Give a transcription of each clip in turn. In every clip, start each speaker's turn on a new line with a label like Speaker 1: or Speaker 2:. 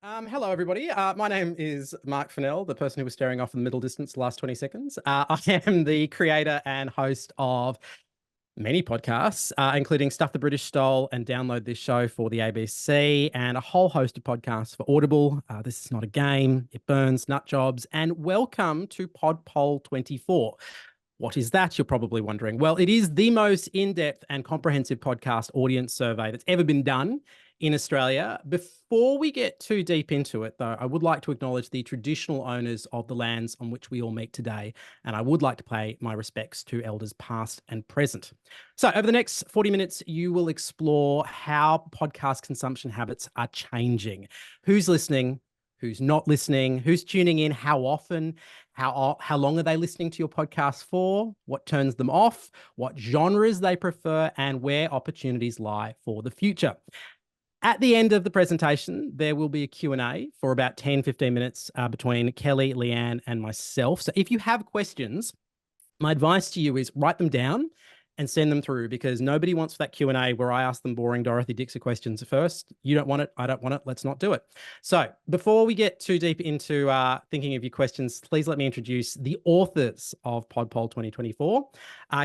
Speaker 1: Hello, everybody. My name is Mark Fennell, the person who was staring off in the middle distance the last 20 seconds. I am the creator and host of many podcasts, including Stuff the British Stole and Download This Show for the ABC, and a whole host of podcasts for Audible. This is not a game. It burns nut jobs. And welcome to PodPoll 24. What is that, you're probably wondering? Well, it is the most in-depth and comprehensive podcast audience survey that's ever been done in Australia. Before we get too deep into it, though, I would like to acknowledge the traditional owners of the lands on which we all meet today, and I would like to pay my respects to elders past and present. So over the next 40 minutes, you will explore how podcast consumption habits are changing, who's listening, who's not listening, who's tuning in, how often, how long are they listening to your podcast for, what turns them off, what genres they prefer, and where opportunities lie for the future. At the end of the presentation, there will be a Q&A for about 10, 15 minutes between Kelly, Leanne, and myself. So if you have questions, my advice to you is write them down and send them through, because nobody wants that Q&A where I ask them boring Dorothy Dixer questions first. You don't want it. I don't want it. Let's not do it. So before we get too deep into thinking of your questions, please let me introduce the authors of PodPoll 2024.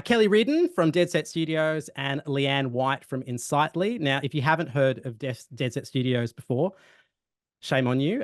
Speaker 1: Kelly Reardon from Deadset Studios and Leanne White from Insightly. Now, if you haven't heard of Deadset Studios before, shame on you.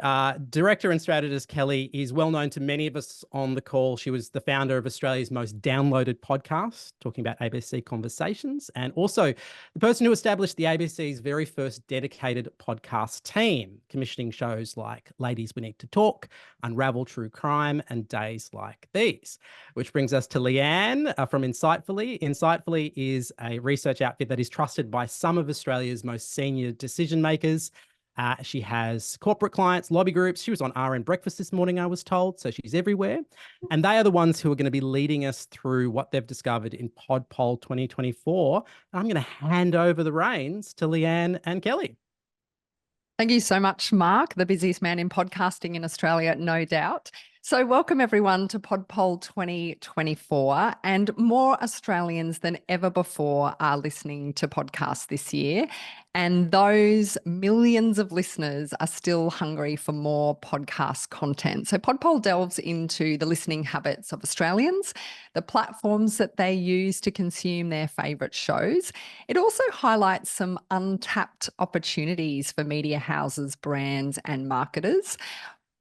Speaker 1: Director and strategist Kelly is well known to many of us on the call. She was the founder of Australia's most downloaded podcast, talking about ABC Conversations, and also the person who established the ABC's very first dedicated podcast team, commissioning shows like Ladies We Need to Talk, Unravel True Crime, and Days Like These. Which brings us to Leanne from Insightfully. Insightfully is a research outfit that is trusted by some of Australia's most senior decision makers. She has corporate clients, lobby groups. She was on RN Breakfast this morning, I was told. So she's everywhere. And they are the ones who are going to be leading us through what they've discovered in PodPoll 2024. I'm going to hand over the reins to Leanne and Kelly.
Speaker 2: Thank you so much, Mark, the busiest man in podcasting in Australia, no doubt. So welcome everyone to PodPoll 2024, and more Australians than ever before are listening to podcasts this year. And those millions of listeners are still hungry for more podcast content. So PodPoll delves into the listening habits of Australians, the platforms that they use to consume their favourite shows. It also highlights some untapped opportunities for media houses, brands and marketers.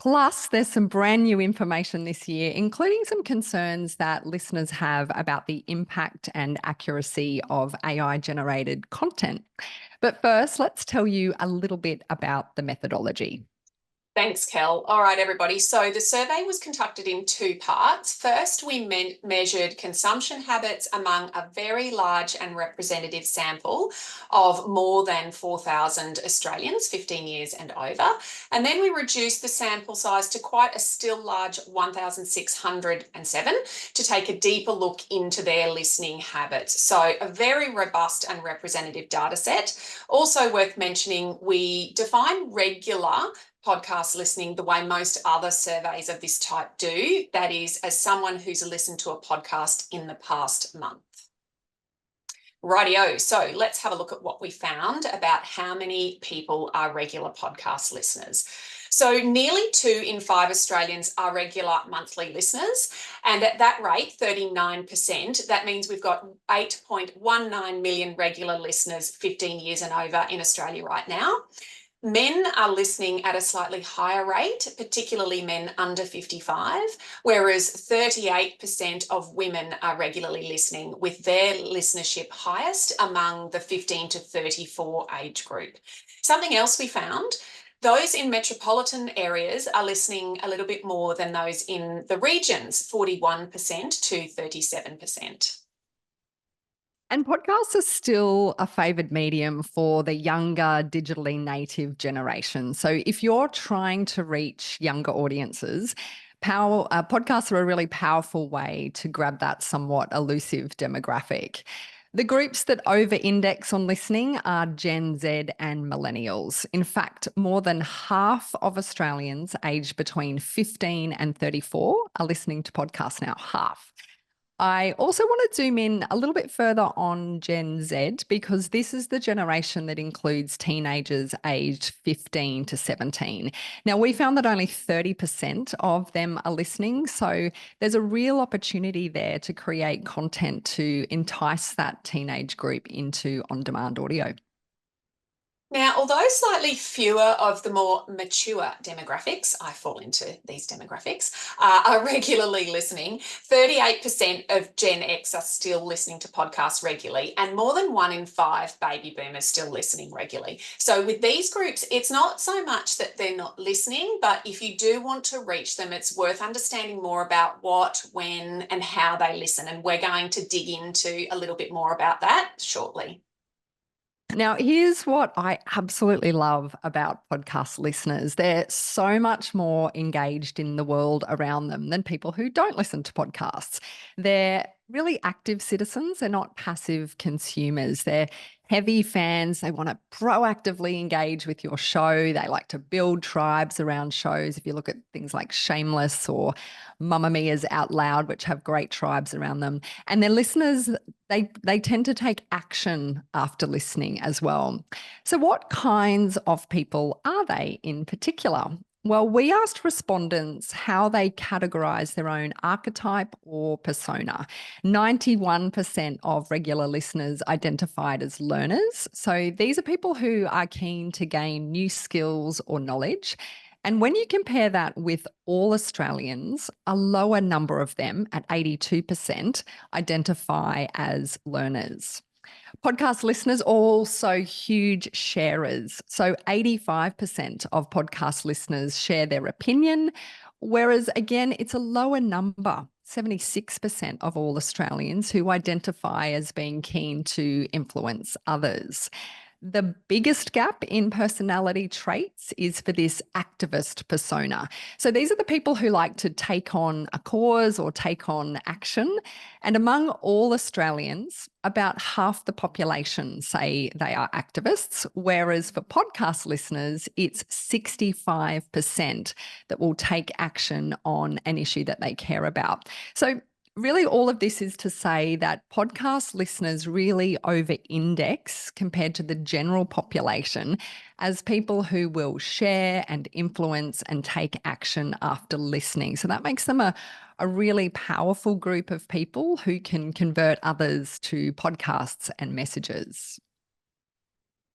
Speaker 2: Plus, there's some brand new information this year, including some concerns that listeners have about the impact and accuracy of AI-generated content. But first, let's tell you a little bit about the methodology.
Speaker 3: Thanks, Kel. All right, everybody. So the survey was conducted in two parts. First, we measured consumption habits among a very large and representative sample of more than 4,000 Australians, 15 years and over. And then we reduced the sample size to quite a still large 1,607 to take a deeper look into their listening habits. So a very robust and representative data set. Also worth mentioning, we define regular podcast listening the way most other surveys of this type do, that is, as someone who's listened to a podcast in the past month. Rightio, so let's have a look at what we found about how many people are regular podcast listeners. So nearly 2 in 5 Australians are regular monthly listeners, and at that rate, 39%, that means we've got 8.19 million regular listeners 15 years and over in Australia right now. Men are listening at a slightly higher rate, particularly men under 55, whereas 38% of women are regularly listening, with their listenership highest among the 15 to 34 age group. Something else we found, those in metropolitan areas are listening a little bit more than those in the regions, 41% to 37%.
Speaker 2: And podcasts are still a favoured medium for the younger, digitally native generation. So if you're trying to reach younger audiences, podcasts are a really powerful way to grab that somewhat elusive demographic. The groups that over-index on listening are Gen Z and millennials. In fact, more than half of Australians aged between 15 and 34 are listening to podcasts now, half. I also want to zoom in a little bit further on Gen Z, because this is the generation that includes teenagers aged 15 to 17. Now, we found that only 30% of them are listening. So there's a real opportunity there to create content to entice that teenage group into on-demand audio.
Speaker 3: Now, although slightly fewer of the more mature demographics, I fall into these demographics, are regularly listening, 38% of Gen X are still listening to podcasts regularly, and more than 1 in 5 baby boomers still listening regularly. So with these groups, it's not so much that they're not listening, but if you do want to reach them, it's worth understanding more about what, when, and how they listen. And we're going to dig into a little bit more about that shortly.
Speaker 2: Now, here's what I absolutely love about podcast listeners. They're so much more engaged in the world around them than people who don't listen to podcasts. They're really active citizens. They're not passive consumers. They're heavy fans. They want to proactively engage with your show. They like to build tribes around shows. If you look at things like Shameless or Mamma Mia's Out Loud, which have great tribes around them. And their listeners, they tend to take action after listening as well. So what kinds of people are they in particular? Well, we asked respondents how they categorize their own archetype or persona. 91% of regular listeners identified as learners. So these are people who are keen to gain new skills or knowledge. And when you compare that with all Australians, a lower number of them, at 82%, identify as learners. Podcast listeners also huge sharers. So 85% of podcast listeners share their opinion, whereas again, it's a lower number, 76% of all Australians who identify as being keen to influence others. The biggest gap in personality traits is for this activist persona. So these are the people who like to take on a cause or take on action. And among all Australians, about half the population say they are activists, whereas for podcast listeners, it's 65% that will take action on an issue that they care about. So really, all of this is to say that podcast listeners really over-index compared to the general population as people who will share and influence and take action after listening. So that makes them a really powerful group of people who can convert others to podcasts and messages.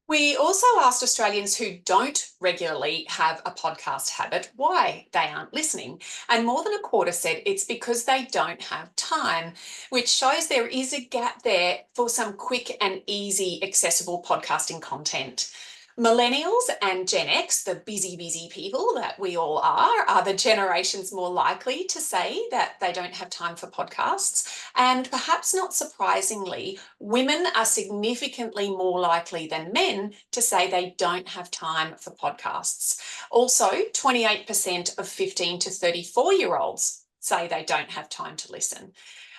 Speaker 3: We also asked Australians who don't regularly have a podcast habit why they aren't listening. And more than a quarter said it's because they don't have time, which shows there is a gap there for some quick and easy, accessible podcasting content. Millennials and Gen X, the busy people that we all are the generations more likely to say that they don't have time for podcasts. And perhaps not surprisingly, women are significantly more likely than men to say they don't have time for podcasts. Also, 28% of 15 to 34-year-olds say they don't have time to listen.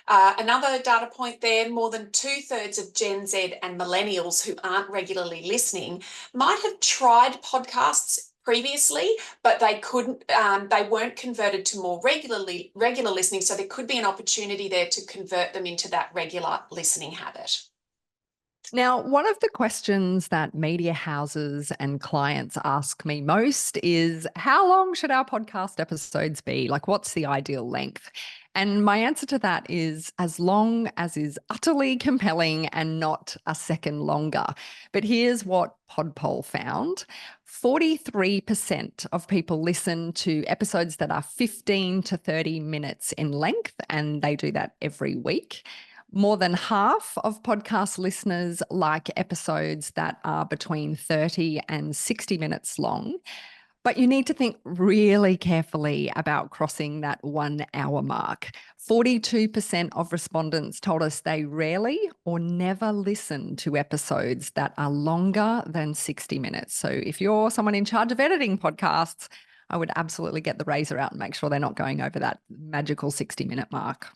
Speaker 3: Another data point there, more than 2/3 of Gen Z and millennials who aren't regularly listening might have tried podcasts previously, but they weren't converted to more regular listening. So there could be an opportunity there to convert them into that regular listening habit.
Speaker 2: Now, one of the questions that media houses and clients ask me most is, how long should our podcast episodes be? Like, what's the ideal length? And my answer to that is as long as is utterly compelling and not a second longer. But here's what PodPoll found. 43% of people listen to episodes that are 15 to 30 minutes in length, and they do that every week. More than half of podcast listeners like episodes that are between 30 and 60 minutes long. But you need to think really carefully about crossing that 1 hour mark. 42% of respondents told us they rarely or never listen to episodes that are longer than 60 minutes. So if you're someone in charge of editing podcasts, I would absolutely get the razor out and make sure they're not going over that magical 60-minute mark.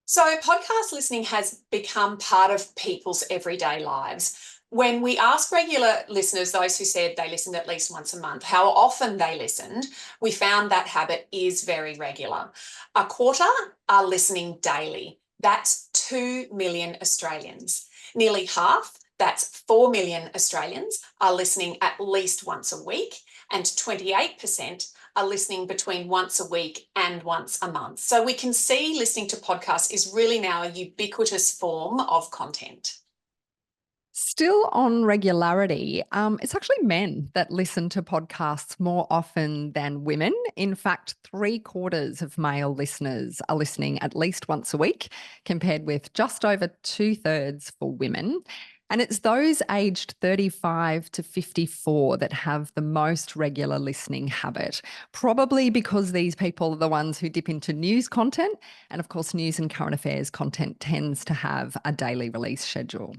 Speaker 3: So podcast listening has become part of people's everyday lives. When we asked regular listeners, those who said they listened at least once a month, how often they listened, we found that habit is very regular. A quarter are listening daily. That's 2 million Australians. Nearly half, that's 4 million Australians, are listening at least once a week, and 28% are listening between once a week and once a month. So we can see listening to podcasts is really now a ubiquitous form of content.
Speaker 2: Still on regularity, it's actually men that listen to podcasts more often than women. In fact, 3/4 of male listeners are listening at least once a week, compared with just over 2/3 for women. And it's those aged 35 to 54 that have the most regular listening habit, probably because these people are the ones who dip into news content. And of course, news and current affairs content tends to have a daily release schedule.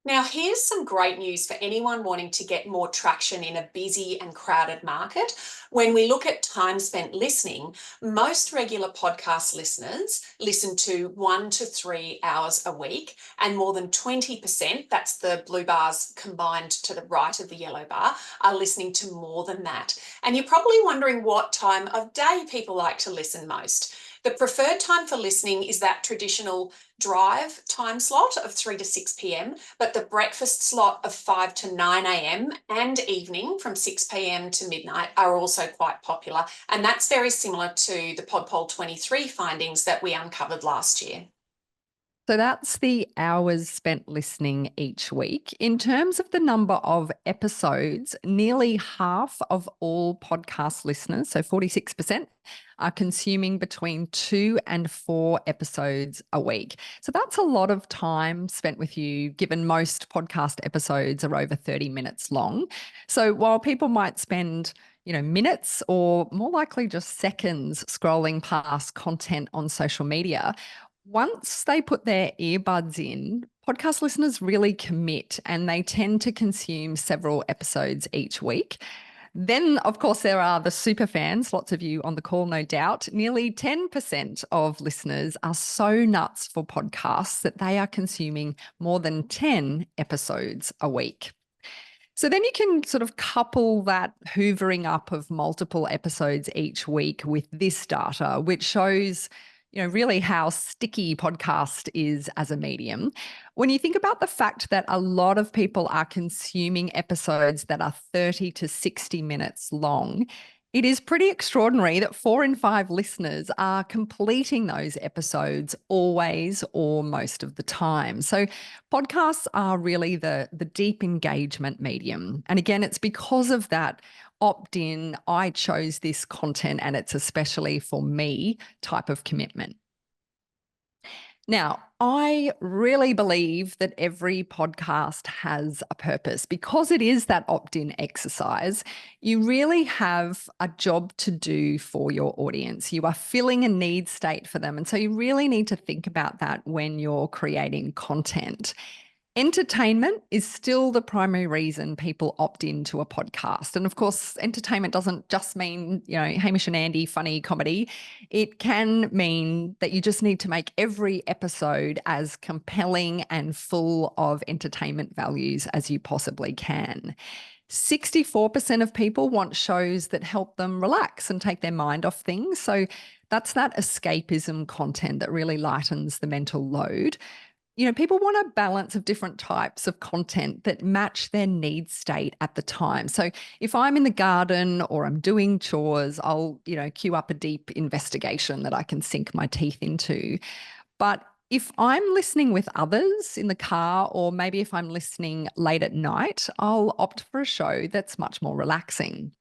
Speaker 3: Now, here's some great news for anyone wanting to get more traction in a busy and crowded market. When we look at time spent listening, most regular podcast listeners listen to 1 to 3 hours a week, and more than 20%, that's the blue bars combined to the right of the yellow bar, are listening to more than that. And you're probably wondering what time of day people like to listen most. The preferred time for listening is that traditional drive time slot of 3 to 6 p.m, but the breakfast slot of 5 to 9 a.m. and evening from 6 p.m. to midnight are also quite popular. And that's very similar to the PodPoll 23 findings that we uncovered last year.
Speaker 2: So that's the hours spent listening each week. In terms of the number of episodes, nearly half of all podcast listeners, so 46%, are consuming between 2 and 4 episodes a week. So that's a lot of time spent with you, given most podcast episodes are over 30 minutes long. So while people might spend minutes or more likely just seconds scrolling past content on social media, once they put their earbuds in, podcast listeners really commit and they tend to consume several episodes each week. Then, of course, there are the super fans, lots of you on the call, no doubt. Nearly 10% of listeners are so nuts for podcasts that they are consuming more than 10 episodes a week. So then you can sort of couple that hoovering up of multiple episodes each week with this data, which shows really how sticky podcast is as a medium. When you think about the fact that a lot of people are consuming episodes that are 30 to 60 minutes long, it is pretty extraordinary that 4 in 5 listeners are completing those episodes always or most of the time. So podcasts are really the deep engagement medium. And again, it's because of that opt-in, I chose this content and it's especially for me type of commitment. Now, I really believe that every podcast has a purpose. Because it is that opt-in exercise, you really have a job to do for your audience. You are filling a need state for them. And so you really need to think about that when you're creating content. Entertainment is still the primary reason people opt into a podcast. And of course, entertainment doesn't just mean, Hamish and Andy funny comedy. It can mean that you just need to make every episode as compelling and full of entertainment values as you possibly can. 64% of people want shows that help them relax and take their mind off things. So that's that escapism content that really lightens the mental load. People want a balance of different types of content that match their need state at the time. So if I'm in the garden or I'm doing chores, I'll, queue up a deep investigation that I can sink my teeth into. But if I'm listening with others in the car, or maybe if I'm listening late at night, I'll opt for a show that's much more relaxing.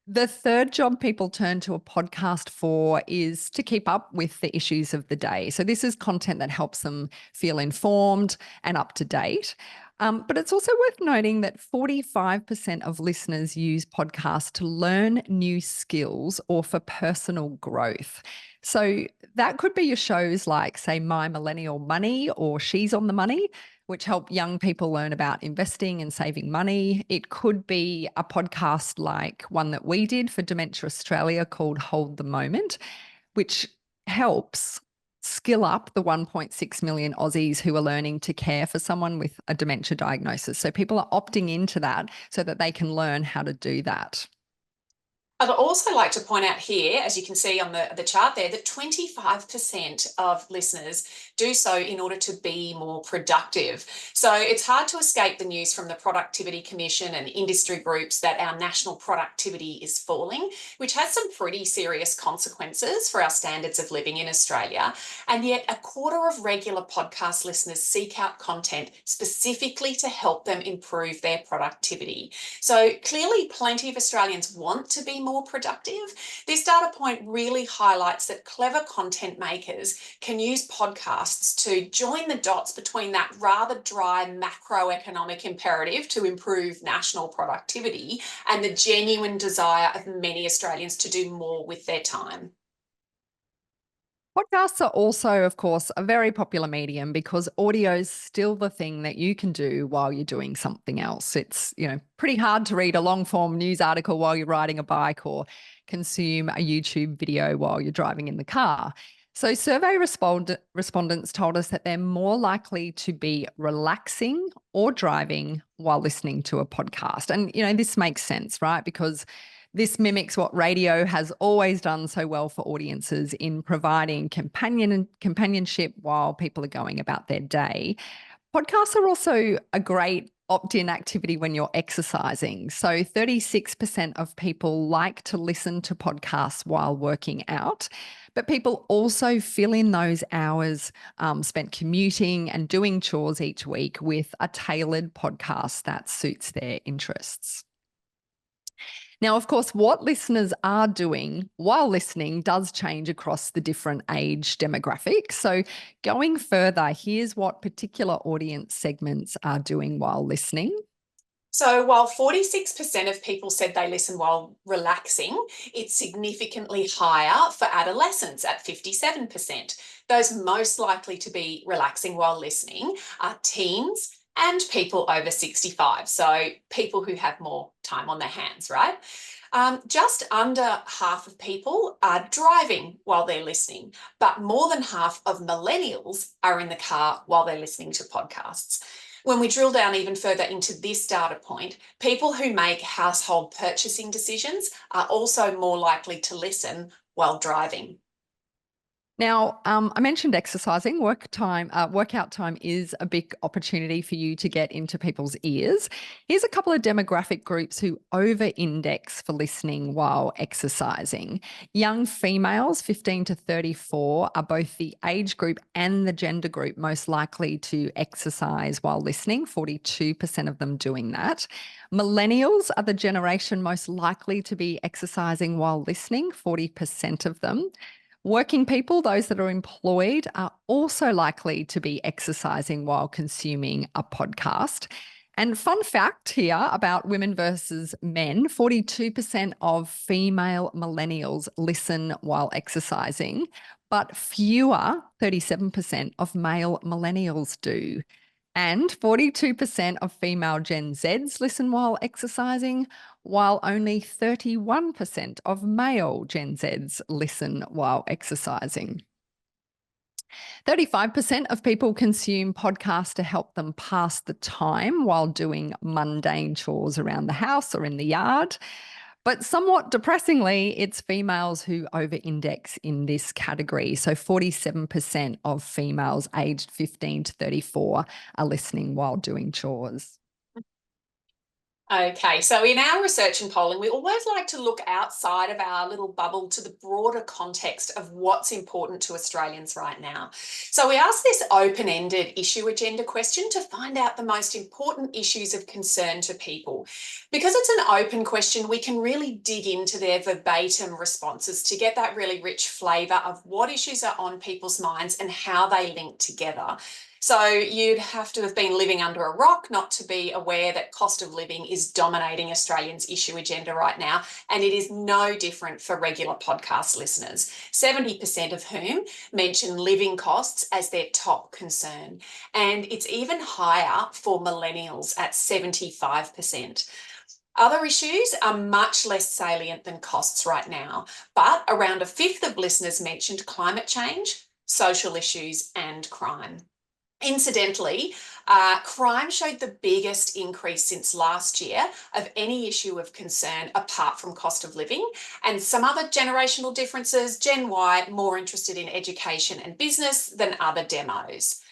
Speaker 2: The third job people turn to a podcast for is to keep up with the issues of the day. So this is content that helps them feel informed and up to date. But it's also worth noting that 45% of listeners use podcasts to learn new skills or for personal growth. So that could be your shows like, say, My Millennial Money or She's on the Money, which help young people learn about investing and saving money. It could be a podcast like one that we did for Dementia Australia called Hold the Moment, which helps skill up the 1.6 million Aussies who are learning to care for someone with a dementia diagnosis. So people are opting into that so that they can learn how to do that.
Speaker 3: I'd also like to point out here, as you can see on the chart there, that 25% of listeners do so in order to be more productive. So it's hard to escape the news from the Productivity Commission and industry groups that our national productivity is falling, which has some pretty serious consequences for our standards of living in Australia. And yet a quarter of regular podcast listeners seek out content specifically to help them improve their productivity. So clearly plenty of Australians want to be more productive. This data point really highlights that clever content makers can use podcasts to join the dots between that rather dry macroeconomic imperative to improve national productivity and the genuine desire of many Australians to do more with their time.
Speaker 2: Podcasts are also, of course, a very popular medium because audio is still the thing that you can do while you're doing something else. It's, pretty hard to read a long form news article while you're riding a bike or consume a YouTube video while you're driving in the car. So survey respondents told us that they're more likely to be relaxing or driving while listening to a podcast. And, this makes sense, right? Because this mimics what radio has always done so well for audiences in providing companionship while people are going about their day. Podcasts are also a great opt-in activity when you're exercising. So 36% of people like to listen to podcasts while working out, but people also fill in those hours spent commuting and doing chores each week with a tailored podcast that suits their interests. Now, of course, what listeners are doing while listening does change across the different age demographics. So going further, here's what particular audience segments are doing while listening.
Speaker 3: So while 46% of people said they listen while relaxing, it's significantly higher for adolescents at 57%. Those most likely to be relaxing while listening are teens and people over 65. So people who have more time on their hands, right? Just under half of people are driving while they're listening, but more than half of millennials are in the car while they're listening to podcasts. When we drill down even further into this data point, people who make household purchasing decisions are also more likely to listen while driving.
Speaker 2: Now, I mentioned exercising. Workout time is a big opportunity for you to get into people's ears. Here's a couple of demographic groups who over-index for listening while exercising. Young females, 15 to 34, are both the age group and the gender group most likely to exercise while listening, 42% of them doing that. Millennials are the generation most likely to be exercising while listening, 40% of them. Working people, those that are employed, are also likely to be exercising while consuming a podcast. And fun fact here about women versus men, 42% of female millennials listen while exercising, but fewer, 37% of male millennials do. And 42% of female Gen Zs listen while exercising, while only 31% of male Gen Zs listen while exercising. 35% of people consume podcasts to help them pass the time while doing mundane chores around the house or in the yard. But somewhat depressingly, it's females who over-index in this category. So 47% of females aged 15 to 34 are listening while doing chores.
Speaker 3: Okay, so in our research and polling, we always like to look outside of our little bubble to the broader context of what's important to Australians right now. So we asked this open-ended issue agenda question to find out the most important issues of concern to people. Because it's an open question, we can really dig into their verbatim responses to get that really rich flavour of what issues are on people's minds and how they link together. So you'd have to have been living under a rock not to be aware that cost of living is dominating Australians' issue agenda right now, and it is no different for regular podcast listeners, 70% of whom mention living costs as their top concern. And it's even higher for millennials at 75%. Other issues are much less salient than costs right now, but around a fifth of listeners mentioned climate change, social issues, and crime. Incidentally, crime showed the biggest increase since last year of any issue of concern apart from cost of living, and some other generational differences. Gen Y more interested in education and business than other demos.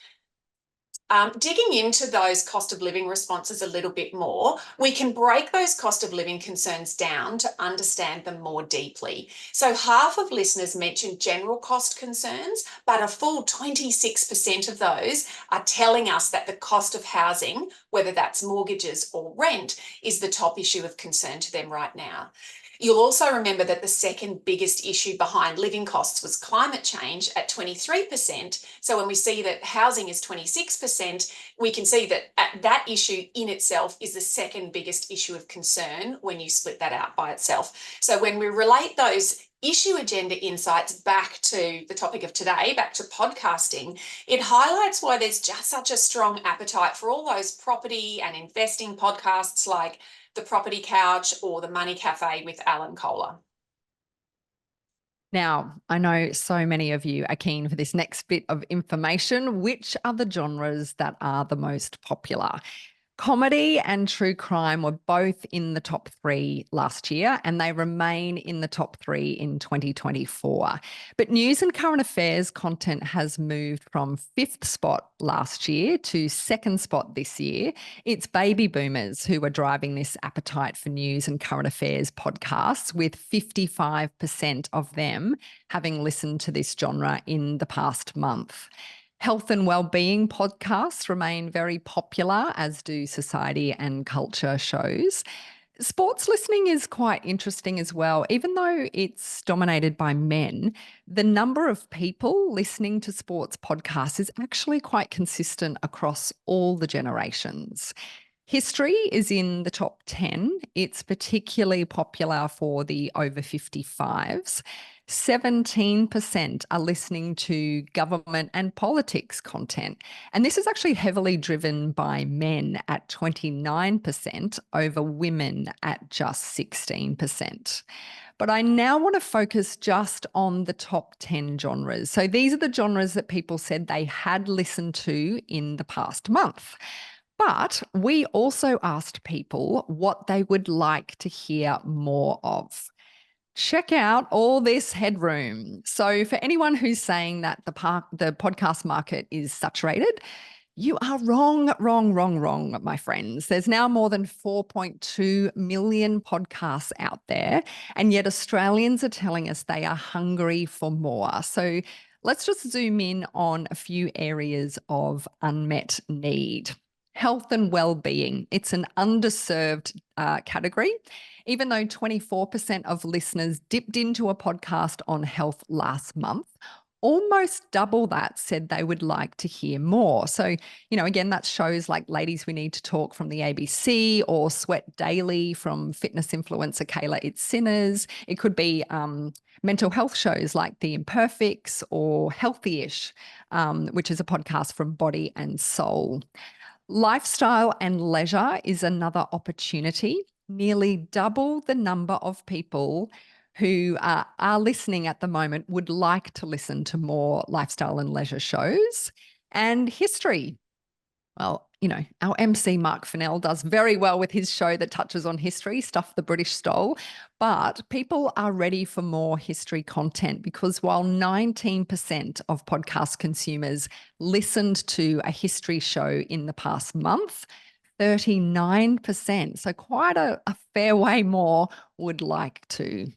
Speaker 3: Digging into those cost of living responses a little bit more, we can break those cost of living concerns down to understand them more deeply. So half of listeners mentioned general cost concerns, but a full 26% of those are telling us that the cost of housing, whether that's mortgages or rent, is the top issue of concern to them right now. You'll also remember that the second biggest issue behind living costs was climate change at 23%. So when we see that housing is 26%, we can see that that issue in itself is the second biggest issue of concern when you split that out by itself. So when we relate those issue agenda insights back to the topic of today, back to podcasting, it highlights why there's just such a strong appetite for all those property and investing podcasts like The Property Couch or The Money Cafe with Alan Kohler.
Speaker 2: Now, I know so many of you are keen for this next bit of information. Which are the genres that are the most popular? Comedy and true crime were both in the top 3 last year, and they remain in the top 3 in 2024. But news and current affairs content has moved from 5th spot last year to 2nd spot this year. It's baby boomers who are driving this appetite for news and current affairs podcasts, with 55% of them having listened to this genre in the past month. Health and wellbeing podcasts remain very popular, as do society and culture shows. Sports listening is quite interesting as well. Even though it's dominated by men, the number of people listening to sports podcasts is actually quite consistent across all the generations. History is in the top 10. It's particularly popular for the over 55s. 17% are listening to government and politics content. And this is actually heavily driven by men at 29% over women at just 16%. But I now want to focus just on the top 10 genres. So these are the genres that people said they had listened to in the past month. But we also asked people what they would like to hear more of. Check out all this headroom. So for anyone who's saying that the podcast market is saturated, you are wrong, my friends. There's now more than 4.2 million podcasts out there, and yet Australians are telling us they are hungry for more. So let's just zoom in on a few areas of unmet need. Health and well-being. It's an underserved category. Even though 24% of listeners dipped into a podcast on health last month, almost double that said they would like to hear more. So, again, that shows like Ladies We Need to Talk from the ABC or Sweat Daily from fitness influencer Kayla It's Sinners. It could be mental health shows like The Imperfects or Healthy-ish, which is a podcast from Body and Soul. Lifestyle and leisure is another opportunity. Nearly double the number of people who are listening at the moment would like to listen to more lifestyle and leisure shows. And history. Well, our MC Mark Fennell does very well with his show that touches on history, Stuff the British Stole. But people are ready for more history content because while 19% of podcast consumers listened to a history show in the past month, 39%, so quite a fair way more, would like to.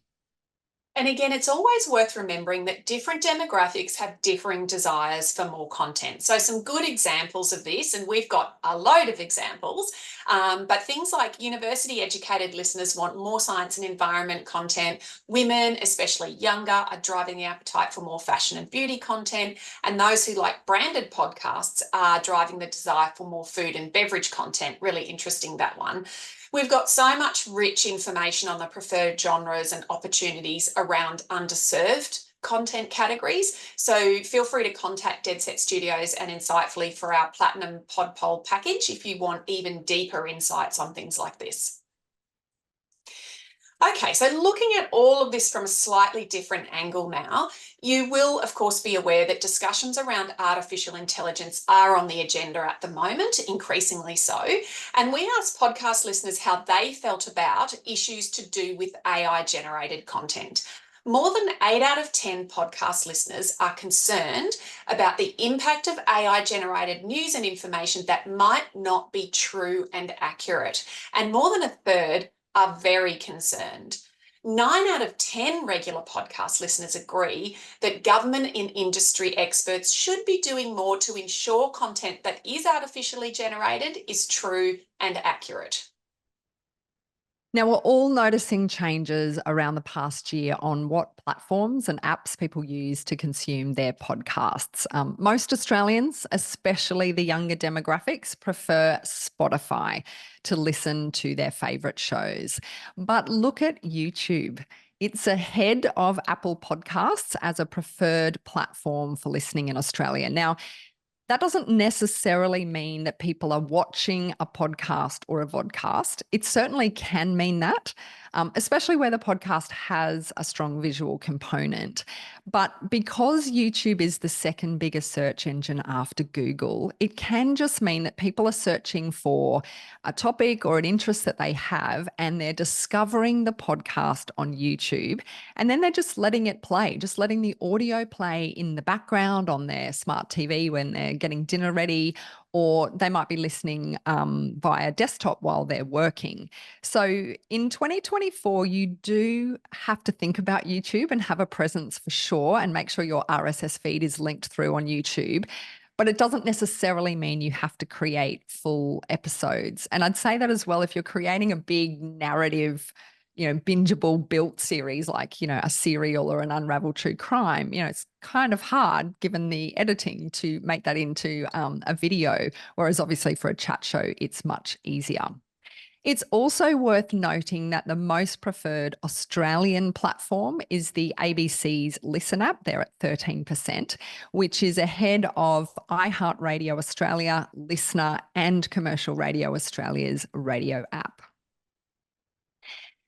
Speaker 3: And again, it's always worth remembering that different demographics have differing desires for more content. So some good examples of this, and we've got a load of examples, but things like university educated listeners want more science and environment content. Women, especially younger, are driving the appetite for more fashion and beauty content. And those who like branded podcasts are driving the desire for more food and beverage content. Really interesting, that one. We've got so much rich information on the preferred genres and opportunities around underserved content categories. So feel free to contact Deadset Studios and Insightfully for our Platinum PodPoll package if you want even deeper insights on things like this. Okay, so looking at all of this from a slightly different angle now, you will, of course, be aware that discussions around artificial intelligence are on the agenda at the moment, increasingly so. And we asked podcast listeners how they felt about issues to do with AI-generated content. More than 8 out of 10 podcast listeners are concerned about the impact of AI-generated news and information that might not be true and accurate. And more than a third are very concerned. 9 out of 10 regular podcast listeners agree that government and industry experts should be doing more to ensure content that is artificially generated is true and accurate.
Speaker 2: Now, we're all noticing changes around the past year on what platforms and apps people use to consume their podcasts. Most Australians, especially the younger demographics, prefer Spotify to listen to their favourite shows. But look at YouTube. It's ahead of Apple Podcasts as a preferred platform for listening in Australia. Now, that doesn't necessarily mean that people are watching a podcast or a vodcast. It certainly can mean that, especially where the podcast has a strong visual component. But because YouTube is the second biggest search engine after Google, it can just mean that people are searching for a topic or an interest that they have, and they're discovering the podcast on YouTube, and then they're just letting it play, just letting the audio play in the background on their smart TV when they're getting dinner ready, or they might be listening via desktop while they're working. So in 2024, you do have to think about YouTube and have a presence for sure, and make sure your RSS feed is linked through on YouTube. But it doesn't necessarily mean you have to create full episodes. And I'd say that as well, if you're creating a big narrative, bingeable built series like, a serial or an Unravel True Crime, it's kind of hard given the editing to make that into a video, whereas obviously for a chat show, it's much easier. It's also worth noting that the most preferred Australian platform is the ABC's Listen app. They're at 13%, which is ahead of iHeartRadio Australia, Listener, and Commercial Radio Australia's radio app.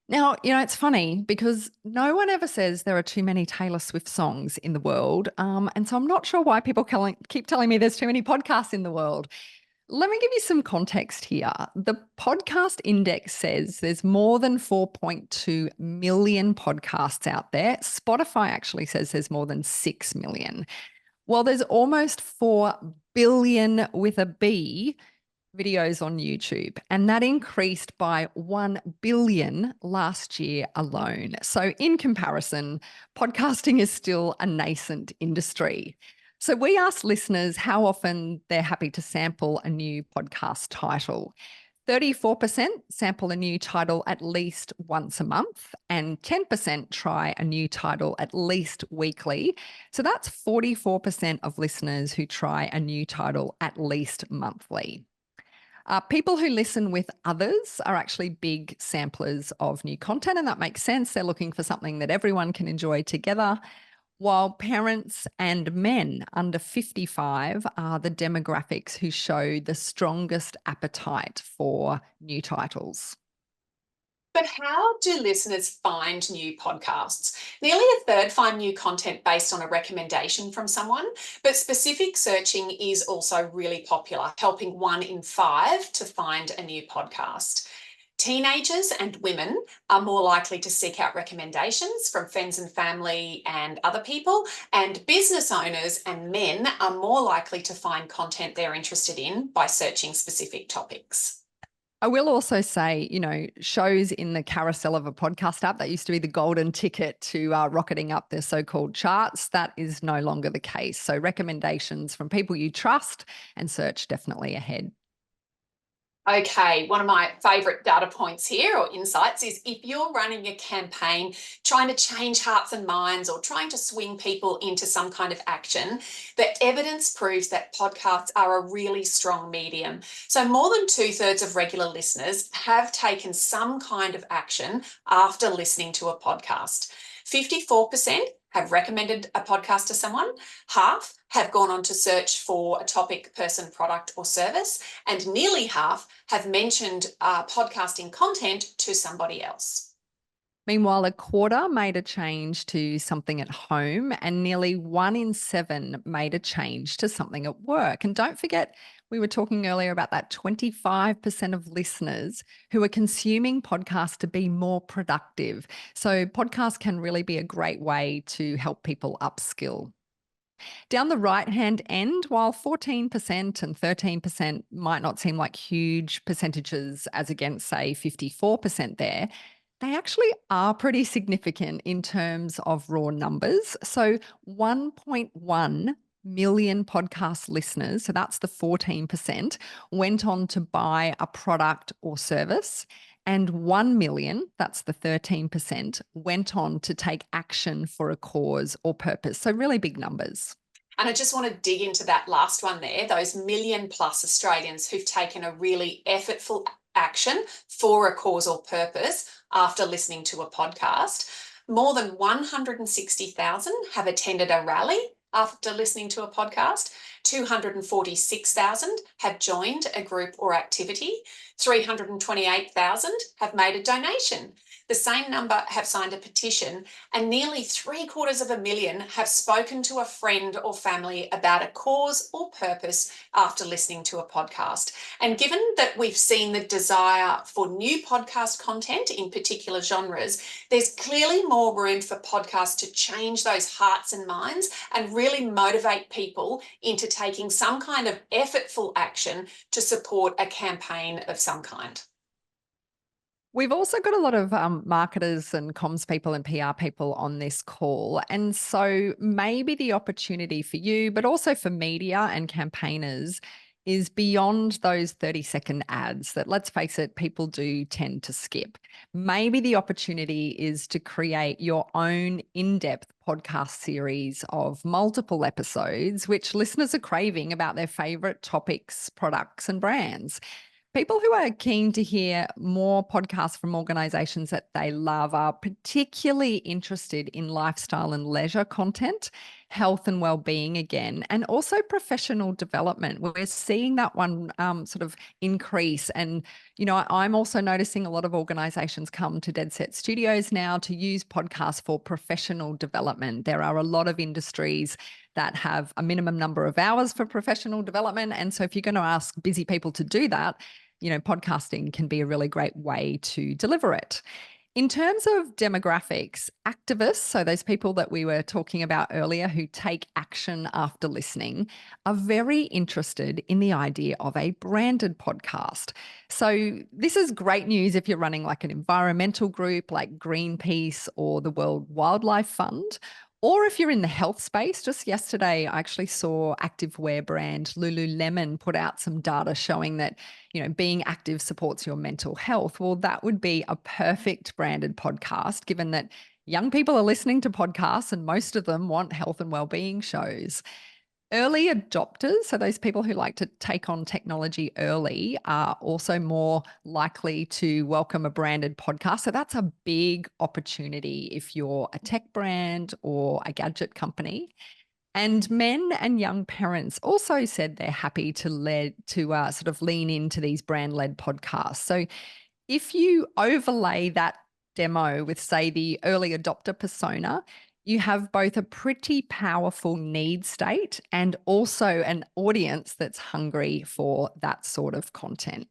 Speaker 2: Now, it's funny because no one ever says there are too many Taylor Swift songs in the world. And so I'm not sure why people keep telling me there's too many podcasts in the world. Let me give you some context here. The podcast index says there's more than 4.2 million podcasts out there. Spotify actually says there's more than 6 million. Well, there's almost 4 billion with a B videos on YouTube, and that increased by 1 billion last year alone. So in comparison, podcasting is still a nascent industry. So we asked listeners how often they're happy to sample a new podcast title. 34% sample a new title at least once a month, and 10% try a new title at least weekly. So that's 44% of listeners who try a new title at least monthly. People who listen with others are actually big samplers of new content, and that makes sense. They're looking for something that everyone can enjoy together. While parents and men under 55 are the demographics who show the strongest appetite for new titles.
Speaker 3: But how do listeners find new podcasts? Nearly a third find new content based on a recommendation from someone, but specific searching is also really popular, helping 1 in 5 to find a new podcast. Teenagers and women are more likely to seek out recommendations from friends and family and other people, and business owners and men are more likely to find content they're interested in by searching specific topics.
Speaker 2: I will also say, shows in the carousel of a podcast app, that used to be the golden ticket to rocketing up the so-called charts. That is no longer the case. So recommendations from people you trust and search definitely ahead.
Speaker 3: Okay, one of my favourite data points here or insights is if you're running a campaign trying to change hearts and minds or trying to swing people into some kind of action, the evidence proves that podcasts are a really strong medium. So more than 2/3 of regular listeners have taken some kind of action after listening to a podcast. 54% have recommended a podcast to someone, half have gone on to search for a topic, person, product, or service, and nearly half have mentioned podcasting content to somebody else.
Speaker 2: Meanwhile, a quarter made a change to something at home, and nearly 1 in 7 made a change to something at work. And don't forget, we were talking earlier about that 25% of listeners who are consuming podcasts to be more productive. So podcasts can really be a great way to help people upskill. Down the right-hand end, while 14% and 13% might not seem like huge percentages as against, say, 54% there, they actually are pretty significant in terms of raw numbers. So 1.1 million podcast listeners, so that's the 14%, went on to buy a product or service. And 1 million, that's the 13%, went on to take action for a cause or purpose. So really big numbers.
Speaker 3: And I just want to dig into that last one there, those million plus Australians who've taken a really effortful action for a cause or purpose after listening to a podcast. More than 160,000 have attended a rally after listening to a podcast. 246,000 have joined a group or activity. 328,000 have made a donation. The same number have signed a petition, and nearly 750,000 have spoken to a friend or family about a cause or purpose after listening to a podcast. And given that we've seen the desire for new podcast content in particular genres, there's clearly more room for podcasts to change those hearts and minds and really motivate people into taking some kind of effortful action to support a campaign of some kind.
Speaker 2: We've also got a lot of marketers and comms people and PR people on this call. And so maybe the opportunity for you, but also for media and campaigners, is beyond those 30-second ads that, let's face it, people do tend to skip. Maybe the opportunity is to create your own in-depth podcast series of multiple episodes, which listeners are craving, about their favorite topics, products, and brands. People who are keen to hear more podcasts from organizations that they love are particularly interested in lifestyle and leisure content, health and well-being again, and also professional development. We're seeing that one sort of increase. And, you know, I'm also noticing a lot of organizations come to Deadset Studios now to use podcasts for professional development. There are a lot of industries that have a minimum number of hours for professional development. And so if you're going to ask busy people to do that, you know, podcasting can be a really great way to deliver it. In terms of demographics, activists, so those people that we were talking about earlier who take action after listening, are very interested in the idea of a branded podcast. So this is great news if you're running like an environmental group like Greenpeace or the World Wildlife Fund. Or if you're in the health space. Just yesterday, I actually saw activewear brand Lululemon put out some data showing that, you know, being active supports your mental health. Well, that would be a perfect branded podcast, given that young people are listening to podcasts and most of them want health and well-being shows. Early adopters, so those people who like to take on technology early, are also more likely to welcome a branded podcast. So that's a big opportunity if you're a tech brand or a gadget company. And men and young parents also said they're happy to sort of lean into these brand-led podcasts. So if you overlay that demo with, say, the early adopter persona, you have both a pretty powerful need state and also an audience that's hungry for that sort of content.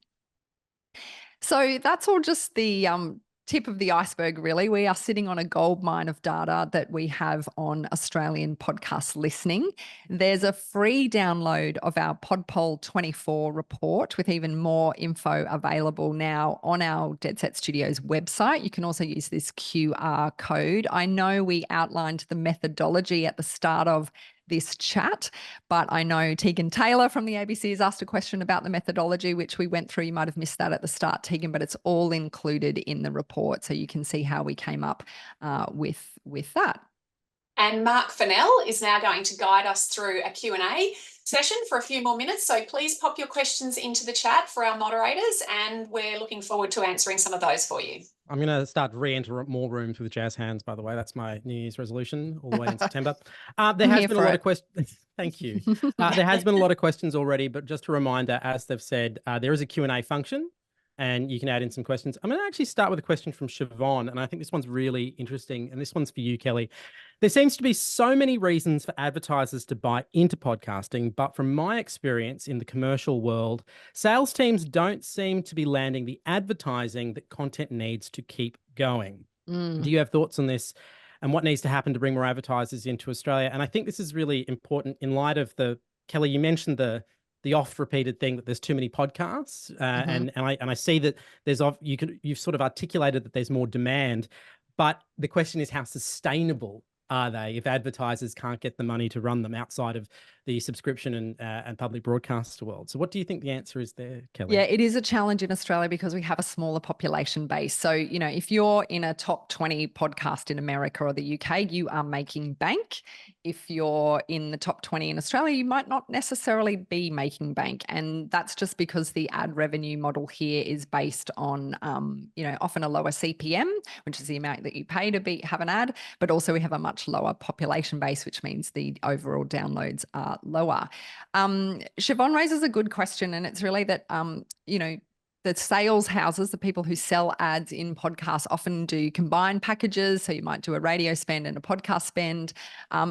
Speaker 2: So that's all just the tip of the iceberg, really. We are sitting on a gold mine of data that we have on Australian podcast listening. There's a free download of our PodPoll 24 report with even more info available now on our Deadset Studios website. You can also use this QR code. I know we outlined the methodology at the start of this chat, but I know Tegan Taylor from the ABC has asked a question about the methodology, which we went through. You might have missed that at the start, Tegan, but it's all included in the report, so you can see how we came up with that.
Speaker 3: And Mark Fennell is now going to guide us through a Q&A session for a few more minutes. So please pop your questions into the chat for our moderators, and we're looking forward to answering some of those for you.
Speaker 1: I'm going to start re-enter more rooms with jazz hands, by the way. That's my New Year's resolution all the way in September. There has been a lot of questions. Thank you. There has been a lot of questions already, but just a reminder, as they've said, there is a Q&A function. and you can add in some questions. I'm going to actually start with a question from Siobhan, and I think this one's really interesting, and this one's for you, Kelly. There seems to be so many reasons for advertisers to buy into podcasting, but from my experience in the commercial world, sales teams don't seem to be landing the advertising that content needs to keep going. Do you have thoughts on this, and what needs to happen to bring more advertisers into Australia? And I think this is really important in light of Kelly, you mentioned the oft repeated thing that there's too many podcasts, and I see that you've sort of articulated that there's more demand, but the question is, how sustainable are they if advertisers can't get the money to run them outside of the subscription and public broadcaster world? So what do you think the answer is there, Kelly?
Speaker 2: Yeah, it is a challenge in Australia because we have a smaller population base. So, if you're in a top 20 podcast in America or the UK, you are making bank. If you're in the top 20 in Australia, you might not necessarily be making bank. And that's just because the ad revenue model here is based on, often a lower CPM, which is the amount that you pay to have an ad, but also we have a much lower population base, which means the overall downloads are lower. Siobhan raises a good question, and it's really that, the sales houses, the people who sell ads in podcasts, often do combined packages. So you might do a radio spend and a podcast spend.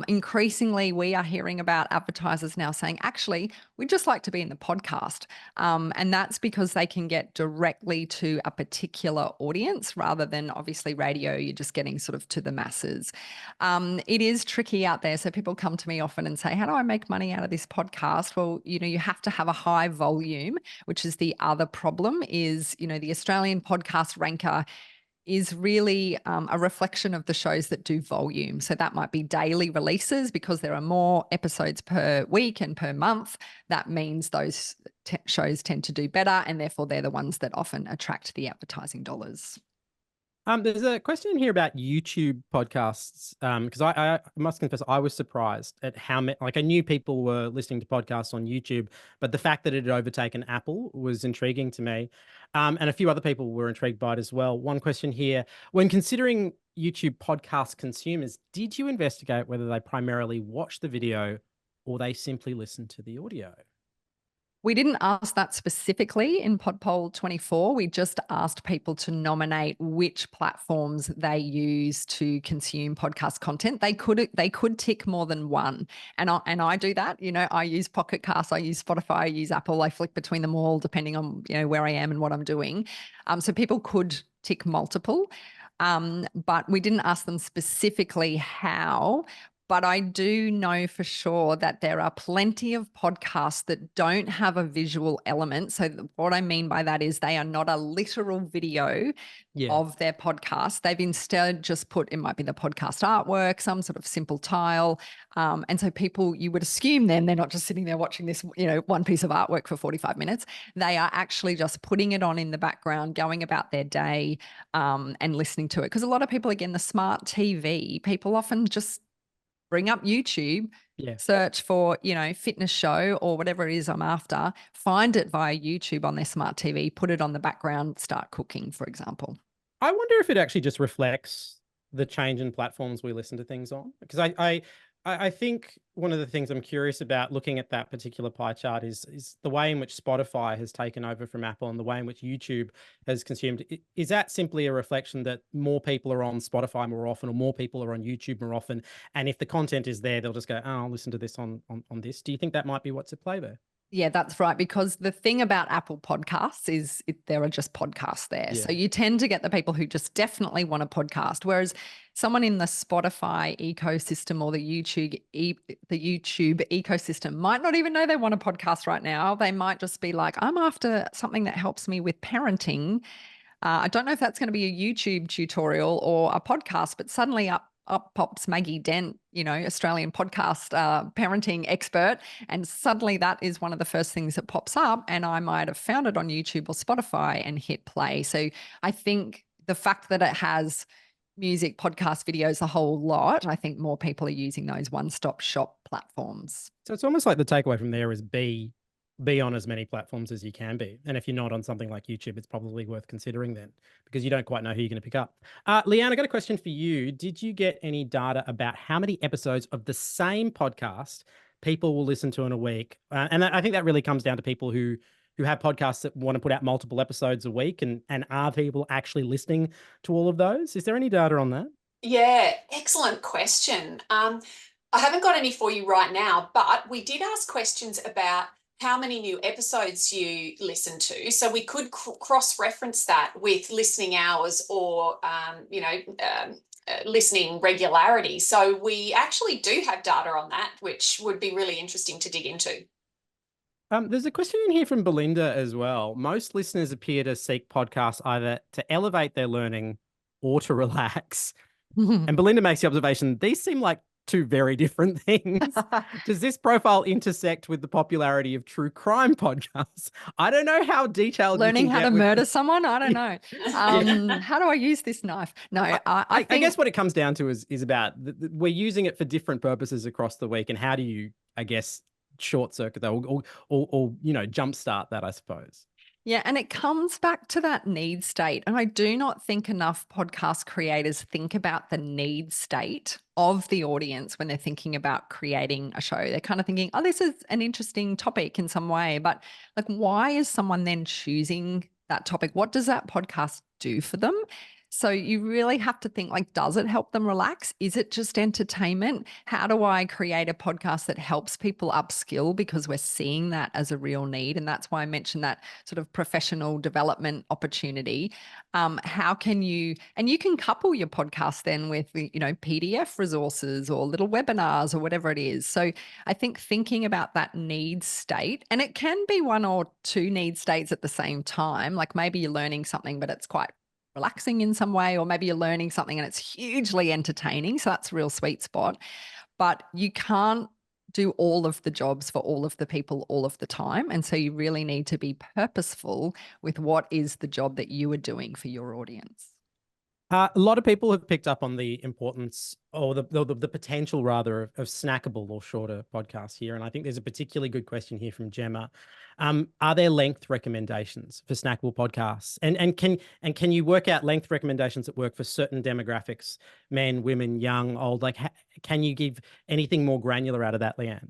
Speaker 2: Increasingly, we are hearing about advertisers now saying, actually, we'd just like to be in the podcast. And that's because they can get directly to a particular audience rather than obviously radio, you're just getting sort of to the masses. It is tricky out there. So people come to me often and say, how do I make money out of this podcast? Well, you have to have a high volume, which is the other problem. Is, the Australian podcast ranker is really a reflection of the shows that do volume. So that might be daily releases because there are more episodes per week and per month. That means those shows tend to do better, and therefore they're the ones that often attract the advertising dollars.
Speaker 1: There's a question in here about YouTube podcasts, because I must confess I was surprised at how many. Like, I knew people were listening to podcasts on YouTube, but the fact that it had overtaken Apple was intriguing to me, and a few other people were intrigued by it as well. One question here: when considering YouTube podcast consumers, did you investigate whether they primarily watch the video or they simply listen to the audio?
Speaker 2: We didn't ask that specifically in PodPoll 24. We just asked people to nominate which platforms they use to consume podcast content. They could tick more than one, and I do that. I use Pocket Cast, I use Spotify, I use Apple. I flick between them all depending on where I am and what I'm doing. So people could tick multiple, but we didn't ask them specifically how. But I do know for sure that there are plenty of podcasts that don't have a visual element. So what I mean by that is they are not a literal video of their podcast. They've instead just put, it might be the podcast artwork, some sort of simple tile. And so people, you would assume then they're not just sitting there watching this, one piece of artwork for 45 minutes. They are actually just putting it on in the background, going about their day, and listening to it. Because a lot of people, again, the smart TV, people often just bring up YouTube, search for, fitness show or whatever it is I'm after, find it via YouTube on their smart TV, put it on the background, start cooking, for example.
Speaker 1: I wonder if it actually just reflects the change in platforms we listen to things on. Because I think one of the things I'm curious about looking at that particular pie chart is the way in which Spotify has taken over from Apple and the way in which YouTube has consumed. Is that simply a reflection that more people are on Spotify more often, or more people are on YouTube more often? And if the content is there, they'll just go, oh, I'll listen to this on this. Do you think that might be what's at play there?
Speaker 2: Yeah, that's right. Because the thing about Apple Podcasts is there are just podcasts there. So you tend to get the people who just definitely want a podcast, whereas someone in the Spotify ecosystem or the YouTube ecosystem might not even know they want a podcast right now. They might just be like, I'm after something that helps me with parenting. I don't know if that's going to be a YouTube tutorial or a podcast, but suddenly up pops Maggie Dent, Australian podcast parenting expert. And suddenly that is one of the first things that pops up. And I might have found it on YouTube or Spotify and hit play. So I think the fact that it has music, podcast, videos, a whole lot, I think more people are using those one-stop shop platforms.
Speaker 1: So it's almost like the takeaway from there is be on as many platforms as you can be. And if you're not on something like YouTube, it's probably worth considering then, because you don't quite know who you're going to pick up. Leanne, I got a question for you. Did you get any data about how many episodes of the same podcast people will listen to in a week? And I think that really comes down to people who who have podcasts that want to put out multiple episodes a week, and are people actually listening to all of those? Is there any data on that?
Speaker 3: Yeah, excellent question. I haven't got any for you right now, but we did ask questions about how many new episodes you listen to. So we could cross-reference that with listening hours or, listening regularity. So we actually do have data on that, which would be really interesting to dig into.
Speaker 1: There's a question in here from Belinda as well. Most listeners appear to seek podcasts either to elevate their learning or to relax. And Belinda makes the observation, these seem like two very different things. Does this profile intersect with the popularity of true crime podcasts? I don't know how detailed
Speaker 2: Learning
Speaker 1: you can
Speaker 2: how to
Speaker 1: get with
Speaker 2: murder someone? I don't know. How do I use this knife? No, I think...
Speaker 1: I guess what it comes down to is about we're using it for different purposes across the week. And how do you, I guess, short circuit that or jumpstart that, I suppose?
Speaker 2: Yeah, and it comes back to that need state. And I do not think enough podcast creators think about the need state of the audience when they're thinking about creating a show. They're kind of thinking, oh, this is an interesting topic in some way. But like, why is someone then choosing that topic? What does that podcast do for them? So you really have to think, like, does it help them relax? Is it just entertainment? How do I create a podcast that helps people upskill? Because we're seeing that as a real need. And that's why I mentioned that sort of professional development opportunity. How can you, and you can couple your podcast then with, PDF resources or little webinars or whatever it is. So I think thinking about that need state, and it can be one or two need states at the same time. Like maybe you're learning something, but it's quite relaxing in some way, or maybe you're learning something and it's hugely entertaining. So that's a real sweet spot. But you can't do all of the jobs for all of the people all of the time. And so you really need to be purposeful with what is the job that you are doing for your audience.
Speaker 1: A lot of people have picked up on the importance or the potential rather of snackable or shorter podcasts here. And I think there's a particularly good question here from Gemma. Are there length recommendations for snackable podcasts? And can you work out length recommendations that work for certain demographics, men, women, young, old? Like, can you give anything more granular out of that, Leanne?